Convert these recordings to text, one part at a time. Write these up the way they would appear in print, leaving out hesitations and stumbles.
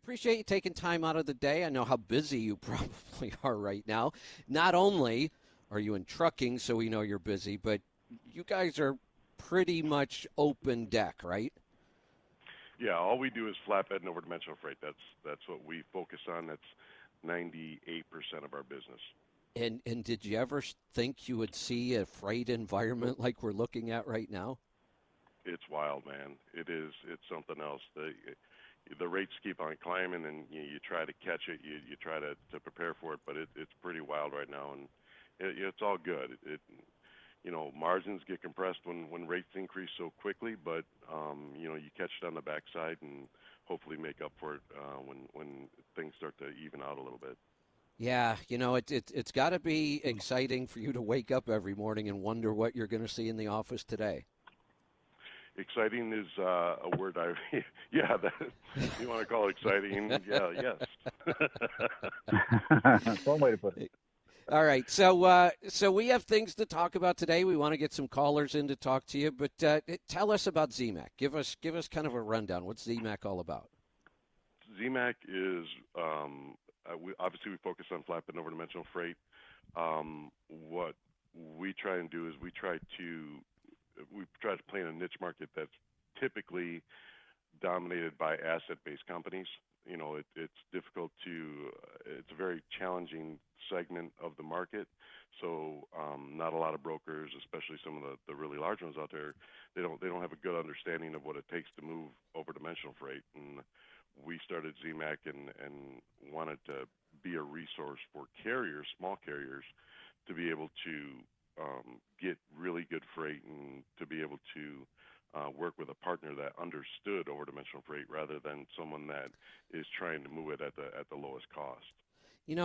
appreciate you taking time out of the day. I know how busy you probably are right now. Not only are you in trucking, so we know you're busy, but you guys are pretty much open deck, right? Yeah, all we do is flatbed and overdimensional freight. That's what we focus on. That's 98% of our business. And did you ever think you would see a freight environment like we're looking at right now? It's wild, man. It is. It's something else. The rates keep on climbing, and you try to catch it. You try to prepare for it, but it's pretty wild right now, and it's all good. Margins get compressed when rates increase so quickly, but you catch it on the backside and hopefully make up for it when things start to even out a little bit. Yeah, it's got to be exciting for you to wake up every morning and wonder what you're going to see in the office today. Exciting is a word yeah, that, you want to call it exciting? Yeah, yes. One way to put it. All right, so we have things to talk about today. We want to get some callers in to talk to you, but tell us about ZMAC. Give us kind of a rundown. What's ZMAC all about? ZMAC is obviously we focus on flatbed and overdimensional freight. What we try and do is we try to play in a niche market that's typically dominated by asset-based companies. It's difficult it's a very challenging segment of the market. So not a lot of brokers, especially some of the really large ones out there, they don't have a good understanding of what it takes to move overdimensional freight. And we started ZMAC and wanted to be a resource for carriers, small carriers, to be able to get really good freight and to be able to work with a partner that understood overdimensional freight rather than someone that is trying to move it at the lowest cost.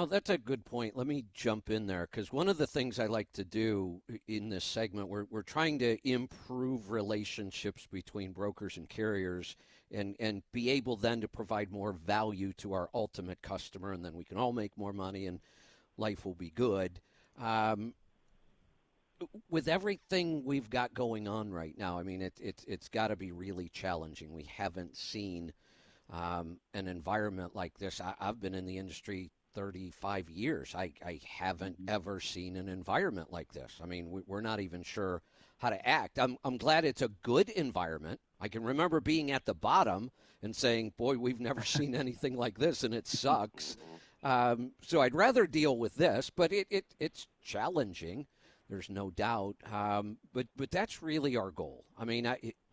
That's a good point. Let me jump in there because one of the things I like to do in this segment, we're trying to improve relationships between brokers and carriers and be able then to provide more value to our ultimate customer, and then we can all make more money and life will be good. With everything we've got going on right now, I mean, it's got to be really challenging. We haven't seen an environment like this. I've been in the industry 35 years. I haven't ever seen an environment like this. I mean, we're not even sure how to act. I'm glad it's a good environment. I can remember being at the bottom and saying, boy, we've never seen anything like this, and it sucks. So I'd rather deal with this, but it's challenging. There's no doubt. But that's really our goal. I mean,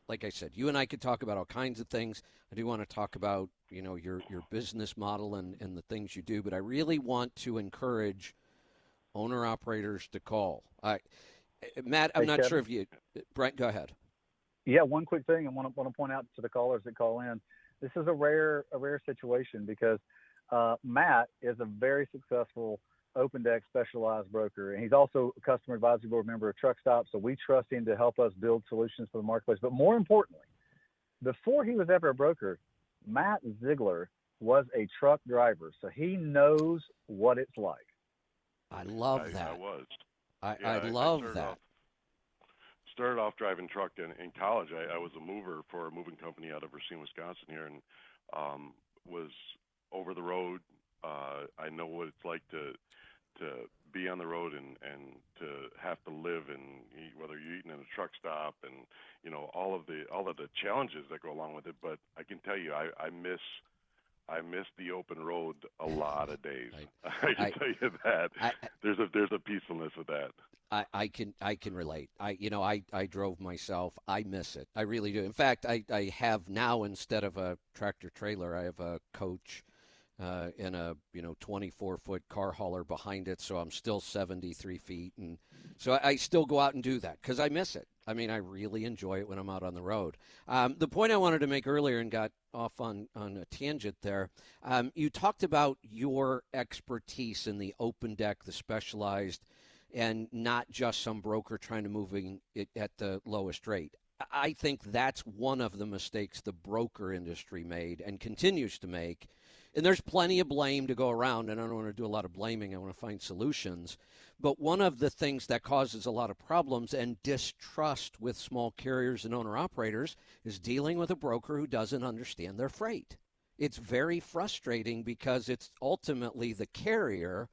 like I said, you and I could talk about all kinds of things. I do want to talk about, your business model and the things you do, but I really want to encourage owner-operators to call. Matt, I'm not sure if you – Brent, go ahead. Yeah, one quick thing I want to point out to the callers that call in. This is a rare situation because Matt is a very successful open deck specialized broker, and he's also a customer advisory board member of Truck Stop, so we trust him to help us build solutions for the marketplace. But more importantly, before he was ever a broker, Matt Ziegler was a truck driver, so he knows what it's like. I love that. I was. I love that. Started off driving truck in college. I was a mover for a moving company out of Racine, Wisconsin here, and was over the road. I know what it's like to be on the road and to have to live in, whether you're eating in a truck stop and all of the challenges that go along with it. But I can tell you, I miss the open road a lot of days. I can tell you that. There's a peacefulness of that. I can relate. I drove myself. I miss it. I really do. In fact, I have now, instead of a tractor trailer, I have a coach in a 24-foot car hauler behind it, so I'm still 73 feet, and so I still go out and do that because I miss it. I mean, I really enjoy it when I'm out on the road. The point I wanted to make earlier and got off on a tangent there, you talked about your expertise in the open deck, the specialized, and not just some broker trying to move it at the lowest rate. I think that's one of the mistakes the broker industry made and continues to make. And there's plenty of blame to go around, and I don't want to do a lot of blaming. I want to find solutions. But one of the things that causes a lot of problems and distrust with small carriers and owner-operators is dealing with a broker who doesn't understand their freight. it's very frustrating because it's ultimately the carrier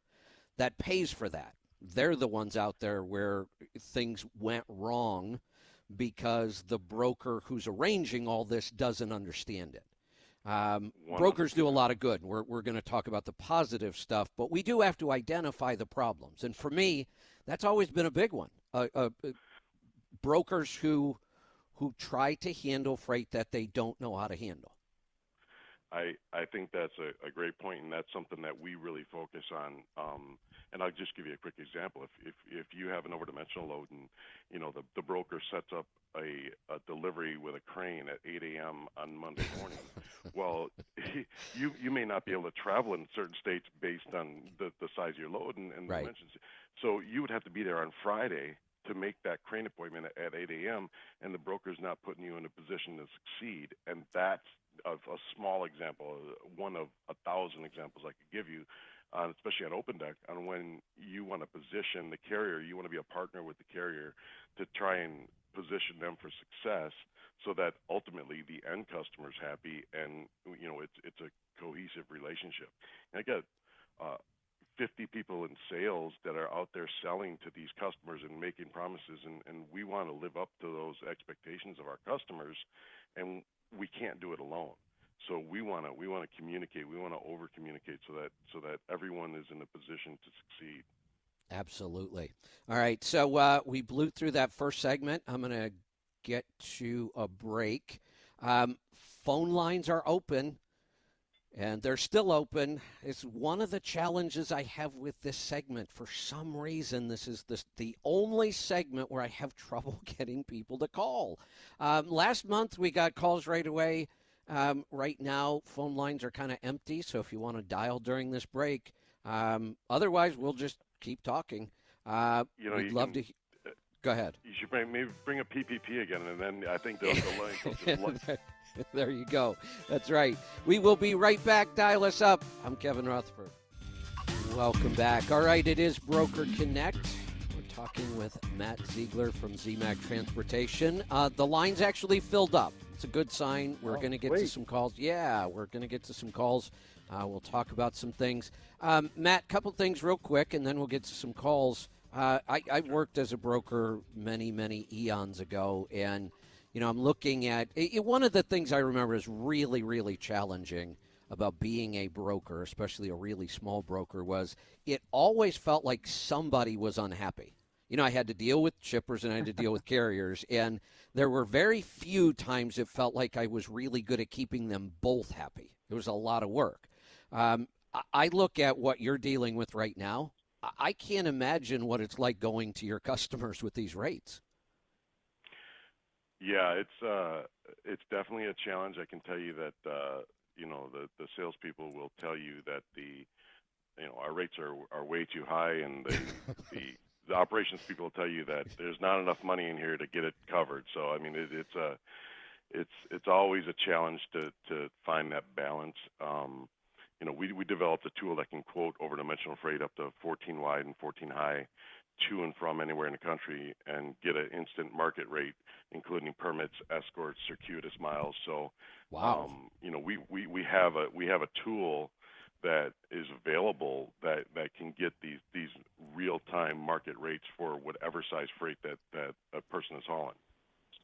that pays for that. They're the ones out there where things went wrong because the broker who's arranging all this doesn't understand it. Brokers do a lot of good. We're going to talk about the positive stuff, but we do have to identify the problems. And for me, that's always been a big one. Brokers who try to handle freight that they don't know how to handle. I think that's a great point, and that's something that we really focus on. And I'll just give you a quick example. If you have an overdimensional load and the broker sets up a delivery with a crane at 8 a.m. on Monday morning, well, you may not be able to travel in certain states based on the size of your load and the dimensions. So you would have to be there on Friday to make that crane appointment at 8 a.m., and the broker's not putting you in a position to succeed. And that's a small example, one of 1,000 examples I could give you, especially on open deck, on when you want to position the carrier, you want to be a partner with the carrier to try and position them for success so that ultimately the end customer's happy and, it's a cohesive relationship. And I got 50 people in sales that are out there selling to these customers and making promises, and we want to live up to those expectations of our customers, and we can't do it alone. So we want to communicate. We want to over communicate so that everyone is in a position to succeed. Absolutely. All right. So we blew through that first segment. I'm going to get to a break. Phone lines are open. And they're still open. It's one of the challenges I have with this segment. For some reason, this is the only segment where I have trouble getting people to call. Last month, we got calls right away. Right now, phone lines are kind of empty, so if you want to dial during this break. Otherwise, we'll just keep talking. We'd love to. Go ahead. You should maybe bring a PPP again, and then I think the lines will just There you go. That's right. We will be right back. Dial us up. I'm Kevin Rutherford. Welcome back. All right, it is Broker Connect. We're talking with Matt Ziegler from ZMAC Transportation. The line's actually filled up. It's a good sign. We're going to get to some calls. Yeah, we're going to get to some calls. We'll talk about some things. Matt, couple things real quick, and then we'll get to some calls. I worked as a broker many, many eons ago, and I'm looking at one of the things I remember is really, really challenging about being a broker, especially a really small broker, was it always felt like somebody was unhappy. I had to deal with shippers and I had to deal with carriers, and there were very few times it felt like I was really good at keeping them both happy. It was a lot of work. I look at what you're dealing with right now. I can't imagine what it's like going to your customers with these rates. Yeah, it's definitely a challenge. I can tell you that the salespeople will tell you that our rates are way too high, and the operations people will tell you that there's not enough money in here to get it covered. So I mean, it's always a challenge to find that balance. We developed a tool that can quote over-dimensional freight up to 14 wide and 14 high to and from anywhere in the country and get an instant market rate, including permits, escorts, circuitous miles. So, wow. We have a tool that is available that can get these real-time market rates for whatever size freight that a person is hauling.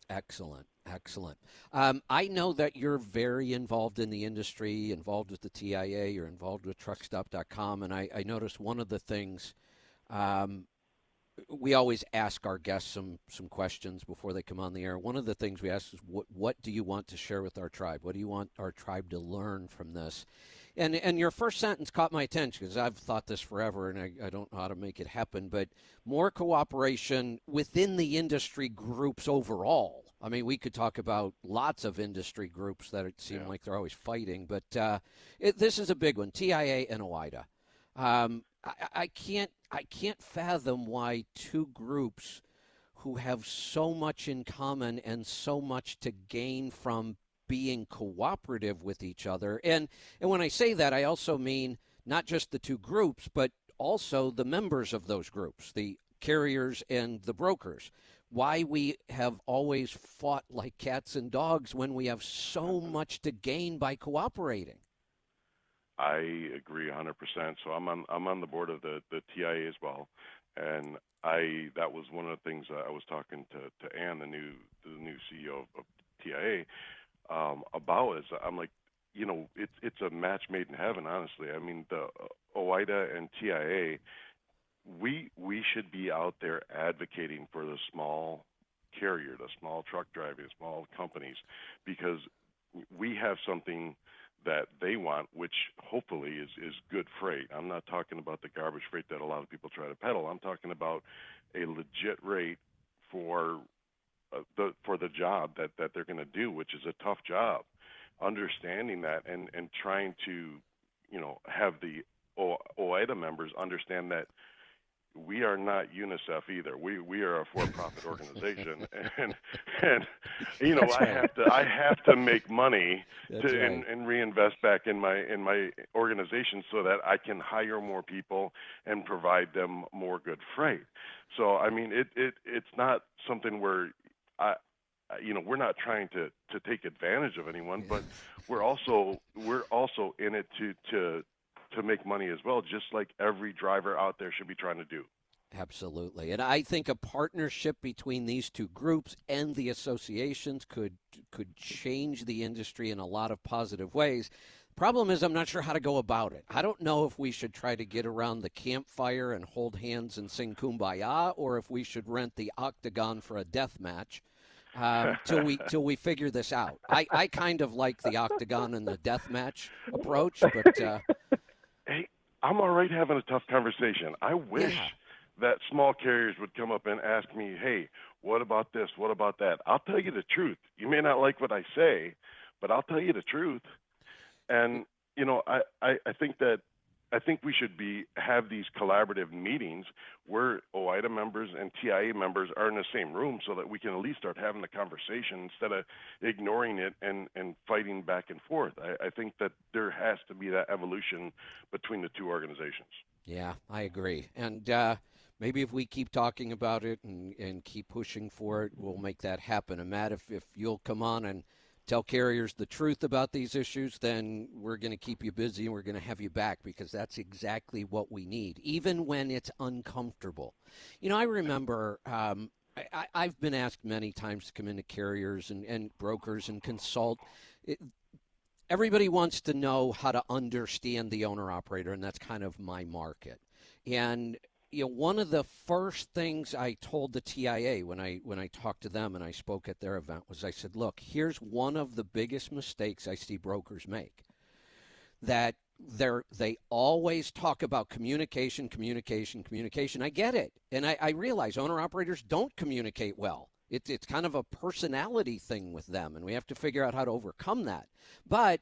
Excellent. I know that you're very involved in the industry, involved with the TIA, you're involved with truckstop.com, and I noticed one of the things we always ask our guests some questions before they come on the air. One of the things we ask is, what do you want to share with our tribe? What do you want our tribe to learn from this? And your first sentence caught my attention because I've thought this forever, and I don't know how to make it happen, but more cooperation within the industry groups overall. I mean, we could talk about lots of industry groups that it seem like they're always fighting, but this is a big one, TIA and OIDA. I can't fathom why two groups who have so much in common and so much to gain from being cooperative with each other. And when I say that, I also mean not just the two groups, but also the members of those groups, the carriers and the brokers. Why we have always fought like cats and dogs when we have so much to gain by cooperating. I agree 100%. So I'm on the board of the TIA as well, and that was one of the things I was talking to Ann, the new CEO of TIA, about. Is I'm like, it's a match made in heaven. Honestly, I mean, the OIDA and TIA, we should be out there advocating for the small carrier, the small truck driving, small companies, because we have something that they want, which hopefully is good freight. I'm not talking about the garbage freight that a lot of people try to peddle. I'm talking about a legit rate for the job that they're going to do, which is a tough job. Understanding that and trying to, have the OIDA members understand that we are not UNICEF either. We are a for-profit organization, and That's right. I have to make money That's right. and reinvest back in my organization so that I can hire more people and provide them more good freight. So I mean, it's not something where we're not trying to take advantage of anyone, but we're also in it to make money as well, just like every driver out there should be trying to do. Absolutely. And I think a partnership between these two groups and the associations could change the industry in a lot of positive ways. Problem is, I'm not sure how to go about it. I don't know if we should try to get around the campfire and hold hands and sing Kumbaya, or if we should rent the Octagon for a death match till we figure this out. I kind of like the Octagon and the death match approach, but Hey, I'm all right having a tough conversation. I wish that small carriers would come up and ask me, hey, what about this? What about that? I'll tell you the truth. You may not like what I say, but I'll tell you the truth. And, I think we should have these collaborative meetings where OIDA members and TIA members are in the same room so that we can at least start having the conversation instead of ignoring it and fighting back and forth. I think that there has to be that evolution between the two organizations. yeah, I agree. And maybe if we keep talking about it and keep pushing for it, we'll make that happen. And Matt, if you'll come on and tell carriers the truth about these issues, then we're going to keep you busy and we're going to have you back, because that's exactly what we need, even when it's uncomfortable. I remember I've been asked many times to come into carriers and brokers and consult. Everybody wants to know how to understand the owner-operator, and that's kind of my market. And one of the first things I told the TIA when I talked to them and I spoke at their event was, I said, look, here's one of the biggest mistakes I see brokers make. That they always talk about communication. I get it. And I realize owner-operators don't communicate well. It's kind of a personality thing with them, and we have to figure out how to overcome that. But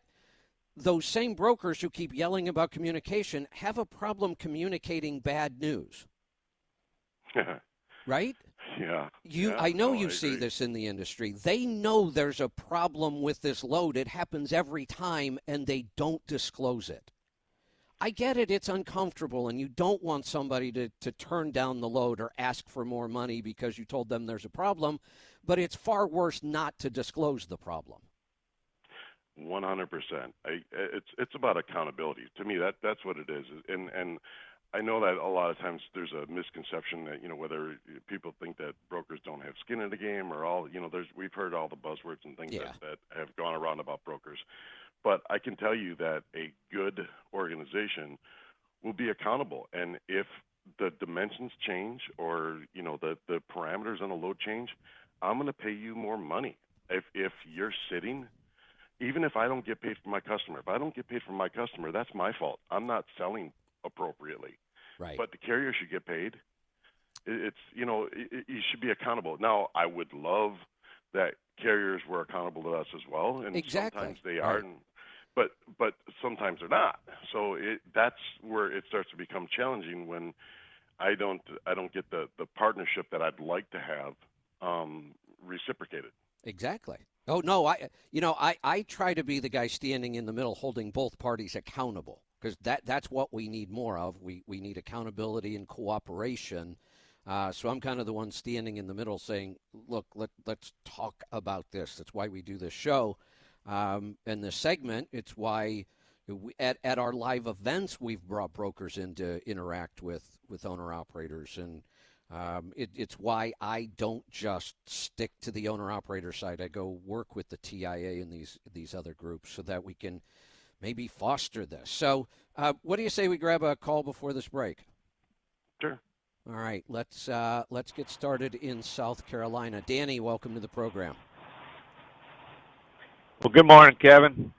those same brokers who keep yelling about communication have a problem communicating bad news. Right? Yeah. I know you see this in the industry. They know there's a problem with this load. It happens every time, and they don't disclose it. I get it. It's uncomfortable, and you don't want somebody to turn down the load or ask for more money because you told them there's a problem, but it's far worse not to disclose the problem. 100%. It's about accountability. To me, that's what it is. And I know that a lot of times there's a misconception that, whether people think that brokers don't have skin in the game or all, we've heard all the buzzwords and things that have gone around about brokers. But I can tell you that a good organization will be accountable. And if the dimensions change or, the parameters on a load change, I'm going to pay you more money. If you're sitting, even if I don't get paid for my customer, that's my fault. I'm not selling appropriately. Right. But the carrier should get paid. You should be accountable. Now, I would love that carriers were accountable to us as well, and sometimes they are, but sometimes they're not. So that's where it starts to become challenging when I don't get the partnership that I'd like to have reciprocated. Exactly. Oh no, I try to be the guy standing in the middle, holding both parties accountable, because that's what we need more of. We need accountability and cooperation. So I'm kind of the one standing in the middle, saying, "Look, let's talk about this." That's why we do this show, and this segment. It's why At our live events, we've brought brokers in to interact with owner-operators, and it's why I don't just stick to the owner-operator side. I go work with the TIA and these other groups so that we can maybe foster this. So what do you say we grab a call before this break? Sure. All right, let's get started in South Carolina. Danny, welcome to the program. Well, good morning, Kevin.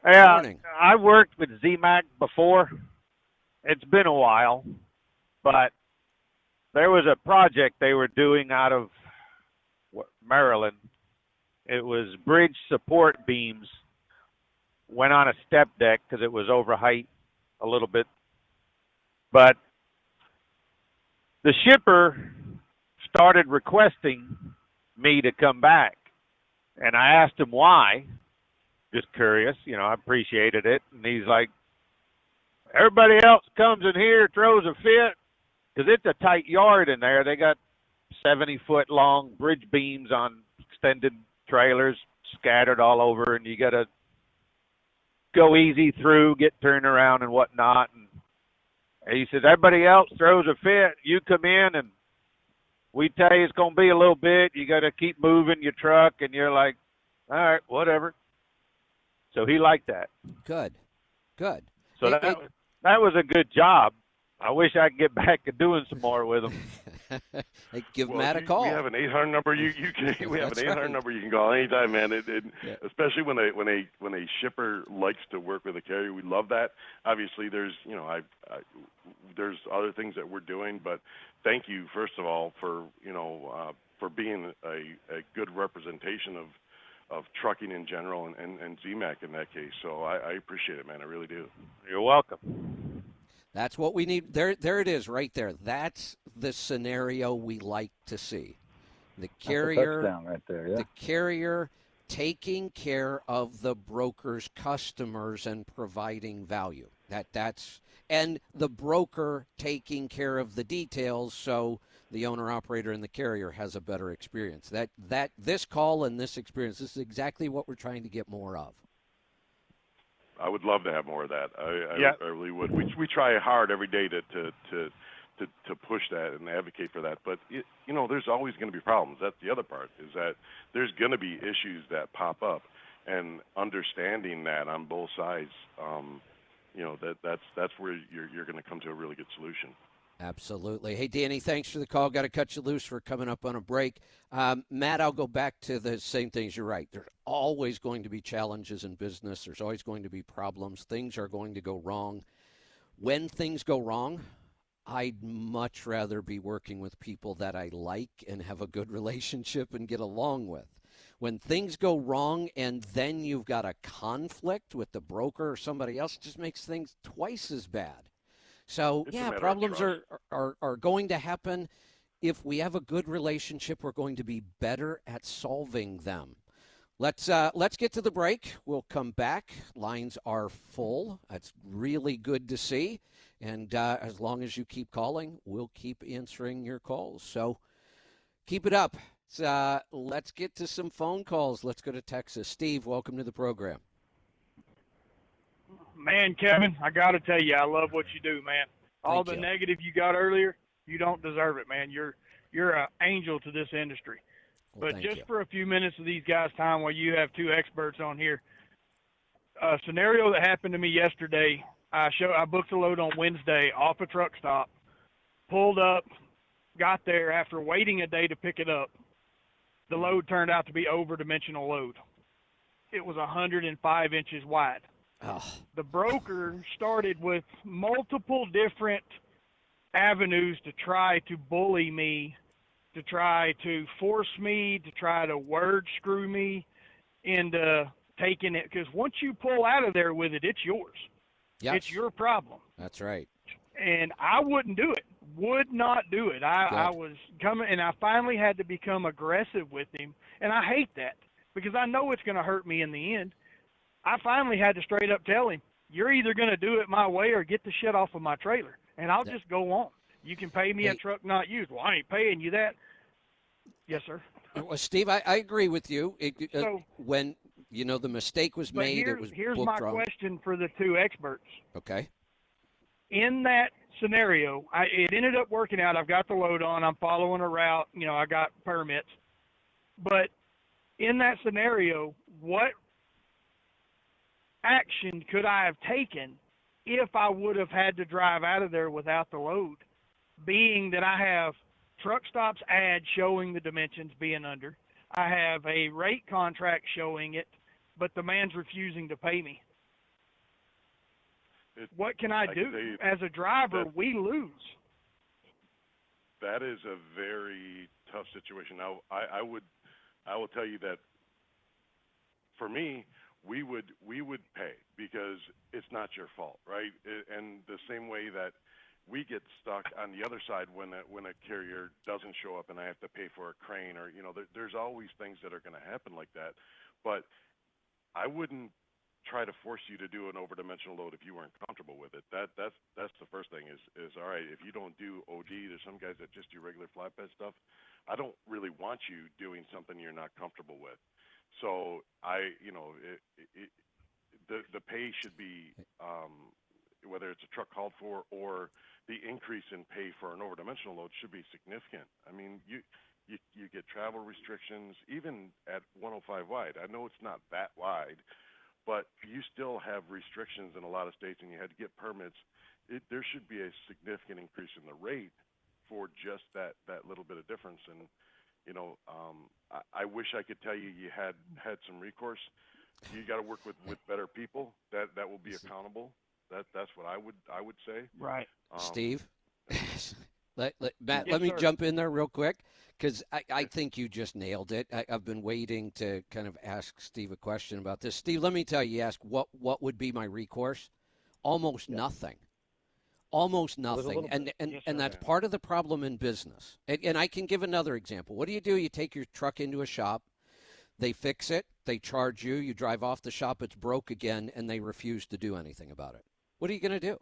Good morning. I worked with ZMAC before. It's been a while, but there was a project they were doing out of Maryland. It was bridge support beams. Went on a step deck because it was over height a little bit. But the shipper started requesting me to come back. And I asked him why. Just curious, I appreciated it. And he's like, everybody else comes in here, throws a fit, because it's a tight yard in there. They got 70-foot long bridge beams on extended trailers scattered all over, and you got to go easy through, get turned around and whatnot. And he says, everybody else throws a fit. You come in, and we tell you it's going to be a little bit. You got to keep moving your truck, and you're like, all right, whatever. So he liked that. Good. So that was a good job. I wish I could get back to doing some more with them. Hey, give Matt a call. We have an 800 number. We have an 800 number you can call anytime, man. Yeah. Especially when a shipper likes to work with a carrier, we love that. Obviously, there's there's other things that we're doing, but thank you first of all for being a good representation of trucking in general and ZMAC in that case. So I appreciate it, man. I really do. You're welcome. That's what we need. There it is right there. That's the scenario we like to see. The carrier, that's a touchdown right there, yeah. The carrier taking care of the broker's customers and providing value. And the broker taking care of the details so the owner operator and the carrier has a better experience. That this call and this experience, this is exactly what we're trying to get more of. I would love to have more of that. I really would. We try hard every day to push that and advocate for that. But there's always going to be problems. That's the other part, is that there's going to be issues that pop up, and understanding that on both sides, that's where you're going to come to a really good solution. Absolutely. Hey, Danny, thanks for the call. Got to cut you loose. We're coming up on a break. Matt, I'll go back to the same things. You're right. There's always going to be challenges in business. There's always going to be problems. Things are going to go wrong. When things go wrong, I'd much rather be working with people that I like and have a good relationship and get along with. When things go wrong and then you've got a conflict with the broker or somebody else, it just makes things twice as bad. So, problems are going to happen. If we have a good relationship, we're going to be better at solving them. Let's get to the break. We'll come back. Lines are full. That's really good to see. And as long as you keep calling, we'll keep answering your calls. So keep it up. Let's get to some phone calls. Let's go to Texas. Steve, welcome to the program. Man, Kevin, I got to tell you, I love what you do, man. All the negative you got earlier, you don't deserve it, man. You're an angel to this industry. Well, but just for a few minutes of these guys' time while you have two experts on here, a scenario that happened to me yesterday, I booked a load on Wednesday off a truck stop, pulled up, got there after waiting a day to pick it up. The load turned out to be over-dimensional load. It was 105 inches wide. Oh. The broker started with multiple different avenues to try to bully me, to try to force me, to try to word screw me into taking it. Because once you pull out of there with it, it's yours. Yes. It's your problem. That's right. And I wouldn't do it. Would not do it. I was coming, and I finally had to become aggressive with him. And I hate that because I know it's going to hurt me in the end. I finally had to straight up tell him, you're either going to do it my way or get the shit off of my trailer, and I'll just go on. You can pay me a truck not used. Well, I ain't paying you that. Yes, sir. Well, Steve, I agree with you. the mistake was But made. It was here's booked my wrong. question for the two experts. Okay. In that scenario, it ended up working out. I've got the load on. I'm following a route. I got permits. But in that scenario, what action could I have taken if I would have had to drive out of there without the load? Being that I have truck stops ad showing the dimensions being under. I have a rate contract showing it, but the man's refusing to pay me. What can I do? As a driver, we lose. That is a very tough situation. Now, I will tell you that for me, we would pay because it's not your fault, right? And the same way that we get stuck on the other side when a carrier doesn't show up and I have to pay for a crane, or there's always things that are going to happen like that. But I wouldn't try to force you to do an over-dimensional load if you weren't comfortable with it. That's the first thing is all right. If you don't do OD, there's some guys that just do regular flatbed stuff. I don't really want you doing something you're not comfortable with. So the pay should be whether it's a truck called for or the increase in pay for an over-dimensional load should be significant. I mean, you get travel restrictions even at 105 wide. I know it's not that wide, but you still have restrictions in a lot of states, and you had to get permits. There should be a significant increase in the rate for just that little bit of difference. And I wish I could tell you had some recourse. You got to work with better people that will be accountable. That's what I would say. Right. Steve, Matt, Yes, let me sir. jump in there real quick because I think you just nailed it. I've been waiting to kind of ask Steve a question about this. Steve, let me tell you, ask what would be my recourse? Almost nothing. Almost nothing. And Yes, and sir. that's part of the problem in business. And I can give another example. What do? You take your truck into a shop, they fix it, they charge you, you drive off the shop, it's broke again, and they refuse to do anything about it. What are you going to do?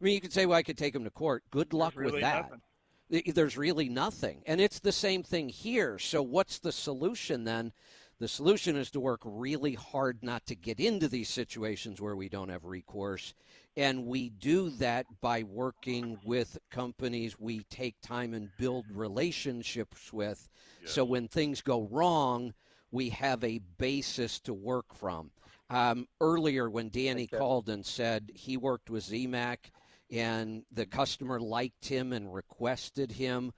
I mean, you could say, well, I could take them to court. Good luck There's really with that. nothing. There's really nothing. And it's the same thing here. So what's the solution then? The solution is to work really hard not to get into these situations where we don't have recourse. And we do that by working with companies we take time and build relationships with. Yes. So when things go wrong, we have a basis to work from. Earlier when Danny called and said he worked with ZMAC and the customer liked him and requested him,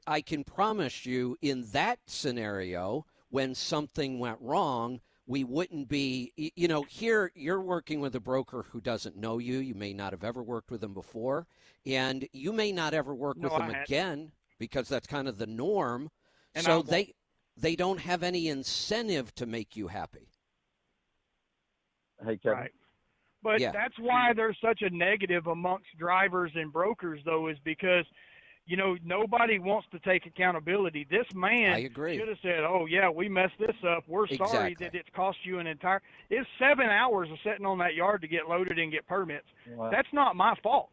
I can promise you in that scenario, when something went wrong, we wouldn't be, here you're working with a broker who doesn't know you. You may not have ever worked with them before, and you may not ever work with them again because that's kind of the norm. And so they don't have any incentive to make you happy. Hey, Kevin. Right. But that's why there's such a negative amongst drivers and brokers, though, is because, nobody wants to take accountability. This man should have said, oh, yeah, we messed this up. We're sorry that it's cost you an entire – it's 7 hours of sitting on that yard to get loaded and get permits. Wow. That's not my fault.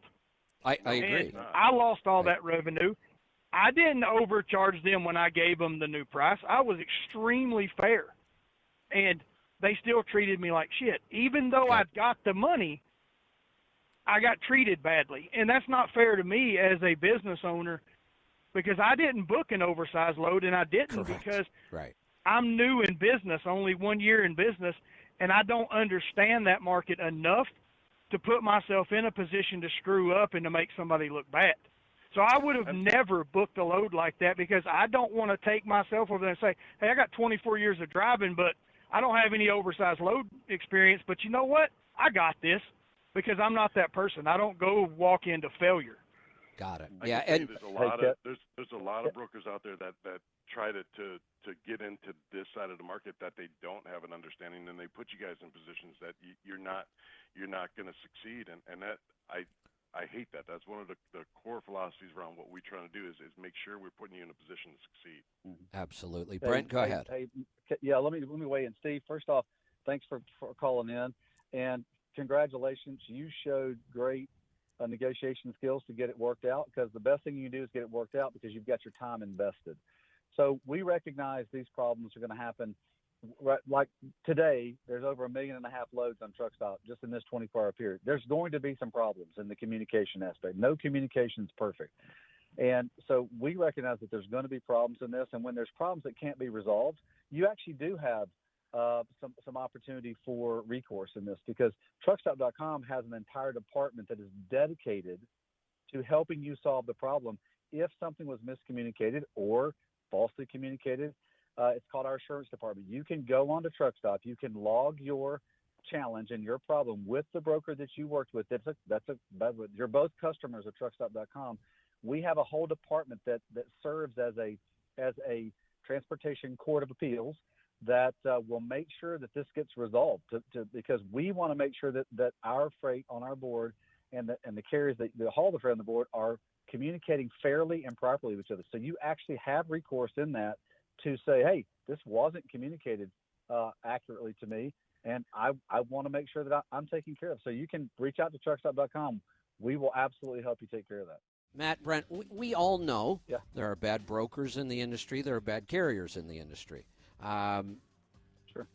I agree. I lost all that revenue. I didn't overcharge them when I gave them the new price. I was extremely fair. And they still treated me like shit. Even though I got the money, I got treated badly. And that's not fair to me as a business owner because I didn't book an oversized load, and I didn't because I'm new in business, only 1 year in business, and I don't understand that market enough to put myself in a position to screw up and to make somebody look bad. So I would have never booked a load like that because I don't want to take myself over there and say, hey, I got 24 years of driving, but I don't have any oversized load experience. But you know what? I got this because I'm not that person. I don't go walk into failure. Got it. And there's a lot of brokers out there that try to get into this side of the market that they don't have an understanding, and they put you guys in positions that you're not going to succeed. And that I hate that. That's one of the core philosophies around what we're trying to do is make sure we're putting you in a position to succeed. Absolutely. Brent, go ahead. Let me weigh in. Steve, first off, thanks for calling in, and congratulations. You showed great negotiation skills to get it worked out, because the best thing you can do is get it worked out because you've got your time invested. So we recognize these problems are going to happen right, like today, there's over 1.5 million loads on truck stop just in this 24-hour period. There's going to be some problems in the communication aspect. No communication is perfect. And so we recognize that there's going to be problems in this. And when there's problems that can't be resolved, you actually do have some opportunity for recourse in this, because truckstop.com has an entire department that is dedicated to helping you solve the problem if something was miscommunicated or falsely communicated. It's called our assurance department. You can go onto Truckstop. You can log your challenge and your problem with the broker that you worked with. You're both customers of Truckstop.com. We have a whole department that serves as a transportation court of appeals that will make sure that this gets resolved. Because we want to make sure that our freight on our board and the carriers that haul the freight on the board are communicating fairly and properly with each other. So you actually have recourse in that to say, hey, this wasn't communicated accurately to me, and I want to make sure that I'm taken care of. So you can reach out to truckstop.com. We will absolutely help you take care of that. Matt, Brent, we all know Yeah. there are bad brokers in the industry. There are bad carriers in the industry. Sure.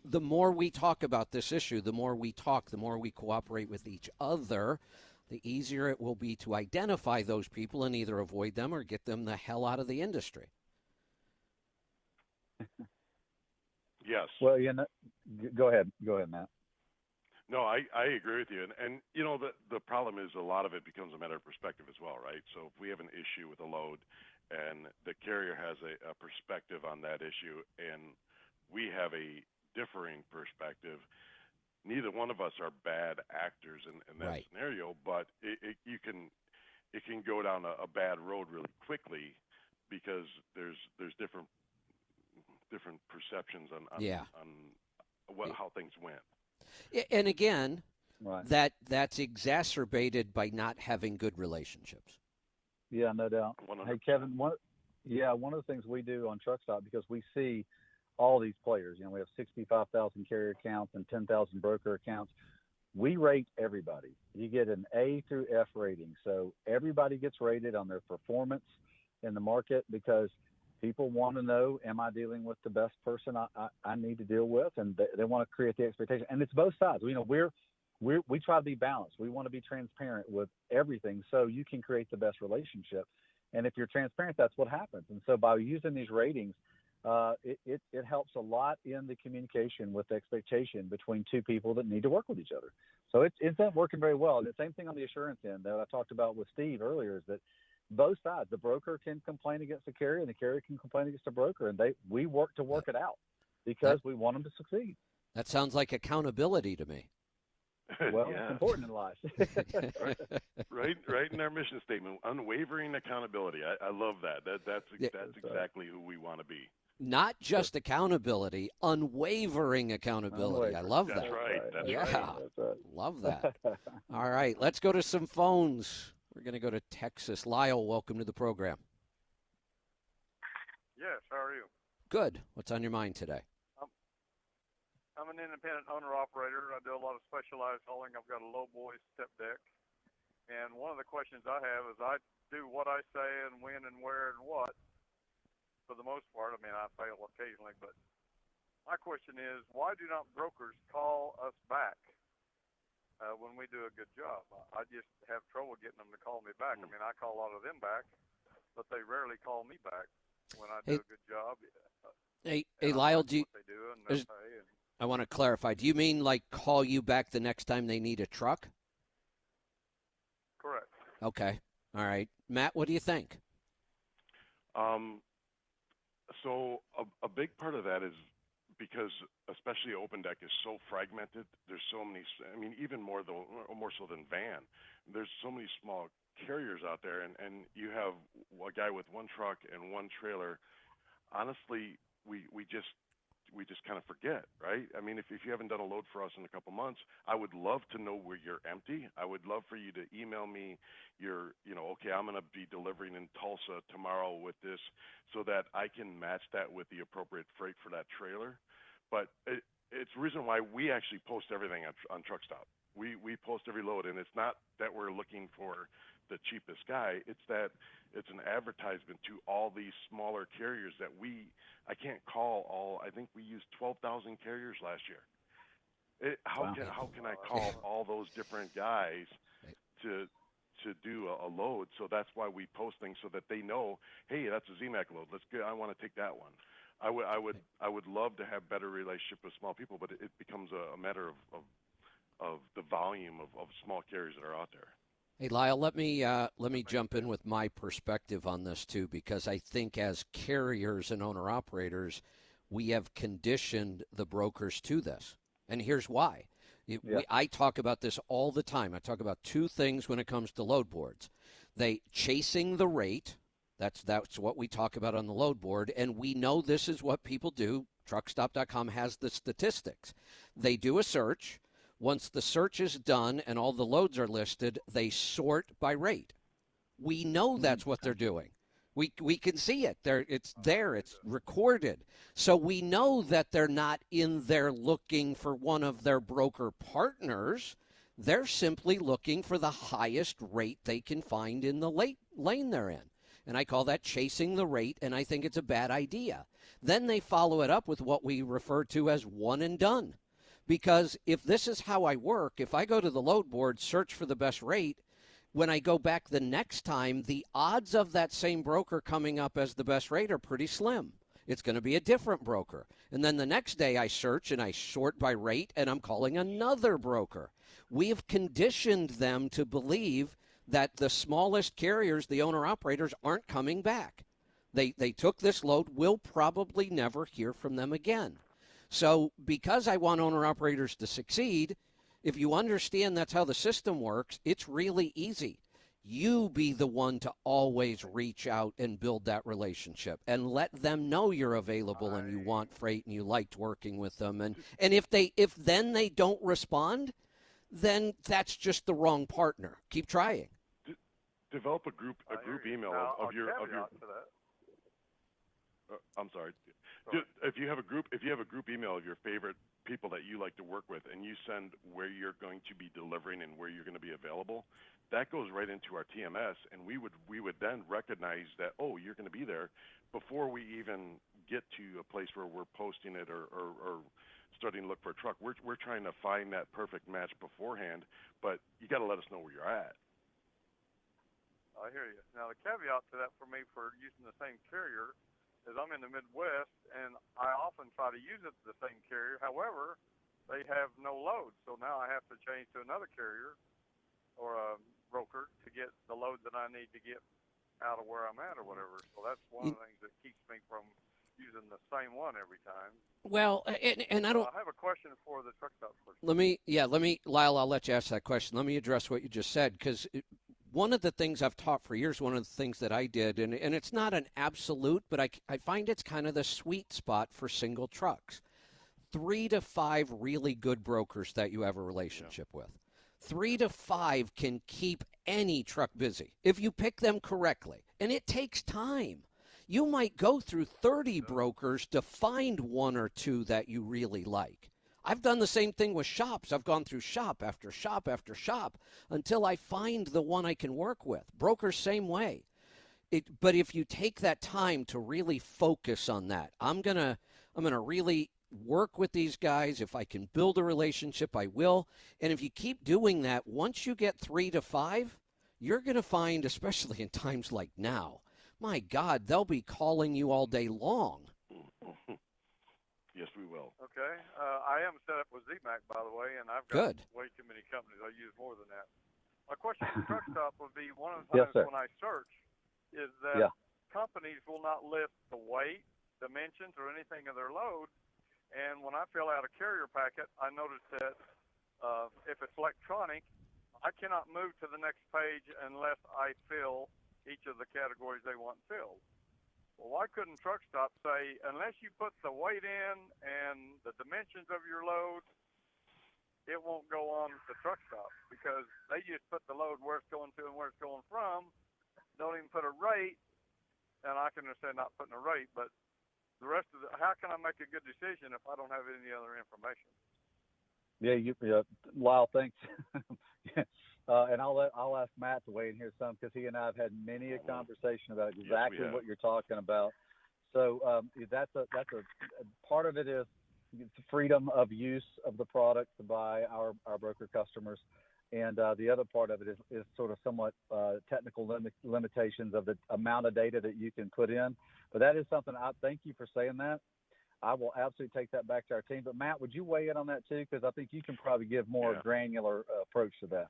The more we talk about this issue, the more we cooperate with each other, the easier it will be to identify those people and either avoid them or get them the hell out of the industry. Yes. Well, go ahead, Matt. No, I agree with you. And you know, the problem is a lot of it becomes a matter of perspective as well, right? So if we have an issue with a load and the carrier has a perspective on that issue and we have a differing perspective, neither one of us are bad actors in that Right. scenario, but it can go down a bad road really quickly because there's different perceptions on how things went. And again, Right. that's exacerbated by not having good relationships. Yeah, no doubt. 100%. Hey, Kevin, one of the things we do on Truckstop, because we see all these players, we have 65,000 carrier accounts and 10,000 broker accounts. We rate everybody. You get an A through F rating. So everybody gets rated on their performance in the market, because people want to know, am I dealing with the best person I need to deal with? And they want to create the expectation. And it's both sides. We try to be balanced. We want to be transparent with everything so you can create the best relationship. And if you're transparent, that's what happens. And so by using these ratings, it helps a lot in the communication with expectation between two people that need to work with each other. So it's been working very well. And the same thing on the assurance end that I talked about with Steve earlier is that both sides, the broker can complain against the carrier and the carrier can complain against the broker, and we work to work it out because we want them to succeed. That sounds like accountability to me. Well, Yeah. it's important in life. right in our mission statement, unwavering accountability. I love that. That's exactly who we want to be. Not just accountability, unwavering accountability. I love That's that. right. That's Yeah. right. That's right. Love that. All right, let's go to some phones. We're going to go to Texas. Lyle, welcome to the program. Yes, how are you? Good. What's on your mind today? I'm an independent owner-operator. I do a lot of specialized hauling. I've got a low-boy step deck. And one of the questions I have is I do what I say and when and where and what for the most part. I mean, I fail occasionally, but my question is, why do not brokers call us back when we do a good job? I just have trouble getting them to call me back. I mean, I call a lot of them back, but they rarely call me back when I do a good job. Hey, Lyle, I want to clarify. Do you mean like call you back the next time they need a truck? Correct. Okay. All right. Matt, what do you think? So a big part of that is because especially open deck is so fragmented. There's so many, I mean, even more so than van. There's so many small carriers out there, and you have a guy with one truck and one trailer. Honestly, we just kind of forget, right? I mean, if you haven't done a load for us in a couple months, I would love to know where you're empty. I would love for you to email me okay, I'm going to be delivering in Tulsa tomorrow with this so that I can match that with the appropriate freight for that trailer. But it's the reason why we actually post everything on Truckstop. We post every load, and it's not that we're looking for the cheapest guy. It's that it's an advertisement to all these smaller carriers that I can't call all. I think we used 12,000 carriers last year. How can I call all those different guys to do a load? So that's why we post things so that they know, hey, that's a ZMAC load. Let's go. I want to take that one. I would love to have better relationship with small people, but it becomes a matter of the volume of small carriers that are out there. Hey, Lyle, let me jump in with my perspective on this too, because I think as carriers and owner-operators, we have conditioned the brokers to this. And here's why. I talk about this all the time. I talk about two things when it comes to load boards. They chasing the rate. That's what we talk about on the load board, and we know this is what people do. Truckstop.com has the statistics. They do a search. Once the search is done and all the loads are listed, they sort by rate. We know that's what they're doing. We can see it. It's there. It's recorded. So we know that they're not in there looking for one of their broker partners. They're simply looking for the highest rate they can find in the lane they're in. And I call that chasing the rate, and I think it's a bad idea. Then they follow it up with what we refer to as one and done. Because if this is how I work, if I go to the load board, search for the best rate, when I go back the next time, the odds of that same broker coming up as the best rate are pretty slim. It's going to be a different broker. And then the next day I search and I sort by rate, and I'm calling another broker. We have conditioned them to believe that the smallest carriers, the owner-operators, aren't coming back. They took this load. We'll probably never hear from them again. So because I want owner-operators to succeed, if you understand that's how the system works, it's really easy. You be the one to always reach out and build that relationship and let them know you're available and you want freight and you liked working with them. And if then they don't respond, then that's just the wrong partner. Keep trying. Develop a group email of your. I'm sorry. If you have a group email of your favorite people that you like to work with, and you send where you're going to be delivering and where you're going to be available, that goes right into our TMS, and we would then recognize that, oh, you're going to be there before we even get to a place where we're posting it or starting to look for a truck. We're trying to find that perfect match beforehand, but you got to let us know where you're at. I hear you. Now the caveat to that for me for using the same carrier is I'm in the Midwest, and I often try to use it the same carrier. However, they have no load, so now I have to change to another carrier or a broker to get the load that I need to get out of where I'm at or whatever. So that's one of the things that keeps me from using the same one every time. Well, and I don't. I have a question for the truck stop person. Lyle, I'll let you ask that question. Let me address what you just said, because one of the things I've taught for years, one of the things that I did, and it's not an absolute, but I find it's kind of the sweet spot for single trucks. 3 to 5 really good brokers that you have a relationship with. 3 to 5 can keep any truck busy if you pick them correctly. And it takes time. You might go through 30 brokers to find one or two that you really like. I've done the same thing with shops. I've gone through shop after shop after shop until I find the one I can work with. Brokers, same way. But if you take that time to really focus on that, I'm gonna really work with these guys. If I can build a relationship, I will. And if you keep doing that, once you get 3 to 5, you're going to find, especially in times like now, my God, they'll be calling you all day long. Yes, we will. Okay. I am set up with ZMAC, by the way, and I've got Good. way too many companies. I use more than that. My question for Truck Stop would be, one of the times when I search is that companies will not list the weight, dimensions, or anything of their load. And when I fill out a carrier packet, I notice that if it's electronic, I cannot move to the next page unless I fill each of the categories they want filled. Well, why couldn't Truck Stop say, unless you put the weight in and the dimensions of your load, it won't go on to Truck Stop? Because they just put the load where it's going to and where it's going from, don't even put a rate, and I can understand not putting a rate, but the rest of how can I make a good decision if I don't have any other information? Yeah, Lyle, thanks. And I'll ask Matt to weigh in here some because he and I have had many a conversation about exactly what you're talking about. So that's a part of it is the freedom of use of the product by our broker customers, and the other part of it is sort of somewhat technical limitations of the amount of data that you can put in. But that is something I thank you for saying that. I will absolutely take that back to our team. But Matt, would you weigh in on that too? Because I think you can probably give more granular approach to that.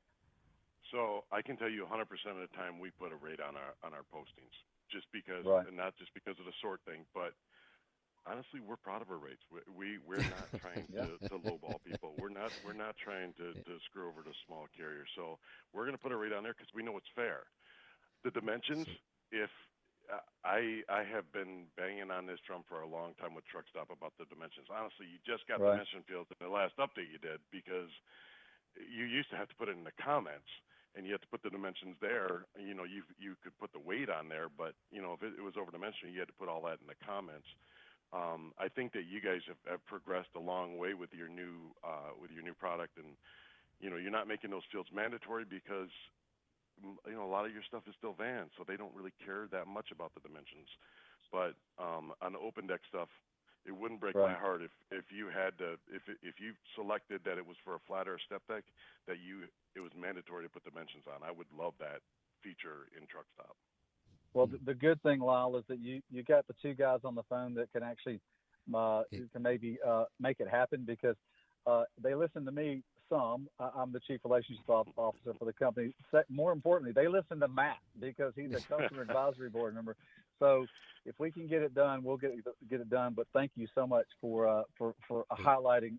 So I can tell you 100% of the time we put a rate on our postings, just because, and not just because of the sort thing, but honestly, we're proud of our rates. We're not trying to lowball people. We're not trying to screw over the small carrier. So we're going to put a rate on there because we know it's fair. The dimensions, if I have been banging on this drum for a long time with Truck Stop about the dimensions. Honestly, you just got dimension fields in the last update you did, because you used to have to put it in the comments, and you had to put the dimensions there. You know, you could put the weight on there, but you know, if it was over dimension, you had to put all that in the comments. I think that you guys have progressed a long way with your new product, and you know, you're not making those fields mandatory because you know, a lot of your stuff is still vans, so they don't really care that much about the dimensions. But on the open deck stuff, it wouldn't break my heart if you had to, if you selected that it was for a flat or a step deck, that it was mandatory to put dimensions on. I would love that feature in Truck Stop. Well, the good thing, Lyle, is that you got the two guys on the phone that can actually can maybe make it happen, because they listen to me some. I'm the chief relationship officer for the company. More importantly, they listen to Matt because he's a customer advisory board member. So if we can get it done, we'll get it done. But thank you so much for highlighting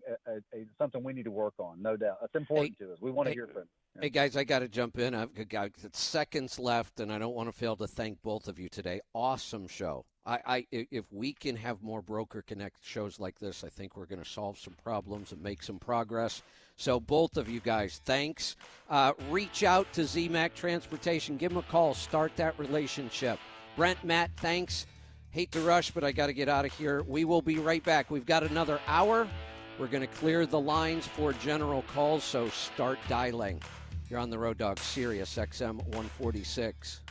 something we need to work on. No doubt, that's important to us. We want to hear from you. Hey, guys, I got to jump in. I've got seconds left, and I don't want to fail to thank both of you today. Awesome show. If we can have more Broker Connect shows like this, I think we're going to solve some problems and make some progress. So both of you guys, thanks. Reach out to ZMAC Transportation. Give them a call. Start that relationship. Brent, Matt, thanks. Hate to rush, but I got to get out of here. We will be right back. We've got another hour. We're going to clear the lines for general calls, so start dialing. You're on the Road Dog, Sirius XM 146.